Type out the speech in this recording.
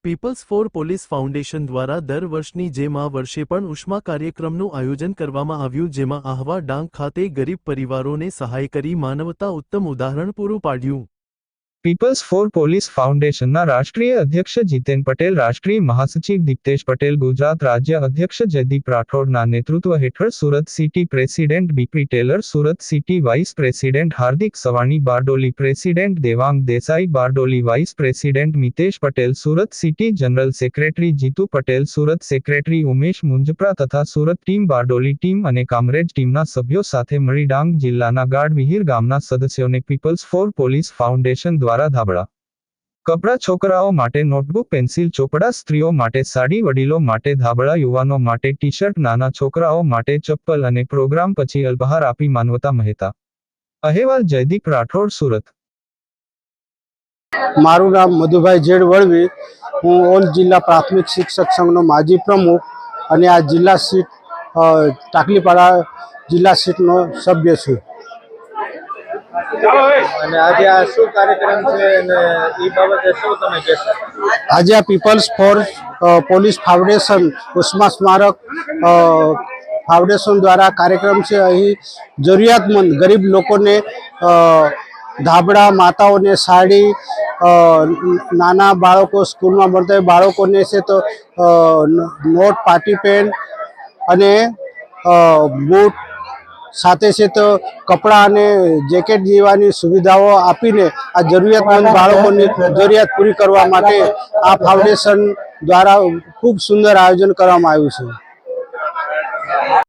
People's four police foundation દ્વારા દર વર્ષની જેમ આ વર્ષે પણ ઉષ્મા કાર્યક્રમનું આયોજન કરવામાં આવ્યું, જેમાં આહવા ડાંગ ખાતે ગરીબ પરિવારોને સહાય કરી માનવતા ઉત્તમ ઉદાહરણ પૂરું પાડ્યું। પીપલ્સ ફોર પોલીસ ફાઉન્ડેશનના રાષ્ટ્રીય અધ્યક્ષ જીતેન પટેલ, રાષ્ટ્રીય મહાસચિવ દીપ્તેશ પટેલ, ગુજરાત રાજ્ય અધ્યક્ષ જયદીપ રાઠોડના નેતૃત્વ હેઠળ Surat city president BP Tailor, Surat city vice president Hardik Savani, Bardoli president Devang Desai, Bardoli vice president Mitesh Patel, Surat city general secretary Jitu Patel, Surat secretary Umesh Munjpara તથા સુરત ટીમ, બારડોલી ટીમ અને કામરેજ ટીમના સભ્યો સાથે મળી ડાંગ જિલ્લાના ગાઢવિહીર ગામના સદસ્યોને પીપલ્સ ફોર પોલીસ ફાઉન્ડેશન દ્વારા ધાબળા, કપડાં, છોકરાઓ માટે નોટબુક, પેન્સિલ, ચોપડા, સ્ત્રીઓ માટે સાડી, વડીલો માટે ધાબળા, યુવાનો માટે ટી-શર્ટ, નાના છોકરાઓ માટે ચપ્પલ અને પ્રોગ્રામ પછી અલ્પહાર આપી માનવતા મહેતા। અહેવાલ જયદીપ રાઠોડ, સુરત। મારું નામ મધુભાઈ જેડ વળવી, હું ઓલ જિલ્લા પ્રાથમિક શિક્ષક સંઘનો માજી પ્રમુખ અને આ જિલ્લા સીટ ટાકલીપાડા જિલ્લા સીટનો સભ્ય છું। અને આજે આ શું કાર્યક્રમ છે અને એ બાબતે શું તમે કહેશો? આજે આ પીપલ્સ ફોર પોલીસ ફાઉન્ડેશન ઉષ્મા સ્મારક ફાઉન્ડેશન દ્વારા કાર્યક્રમ છે। અહીં જરૂરિયાતમંદ ગરીબ લોકોને ધાબળા, માતાઓને સાડી, નાના બાળકો સ્કૂલમાં ભણતા હોય બાળકોને છે તો નોટ, પાટી પેન અને બૂટ સાથે છે તો કપડાં અને જેકેટ જેવાની સુવિધાઓ આપીને આ જરૂરિયાતમંદ બાળકોની જરૂરિયાત પૂરી કરવા માટે આ ફાઉન્ડેશન દ્વારા ખૂબ સુંદર આયોજન કરવામાં આવ્યું છે।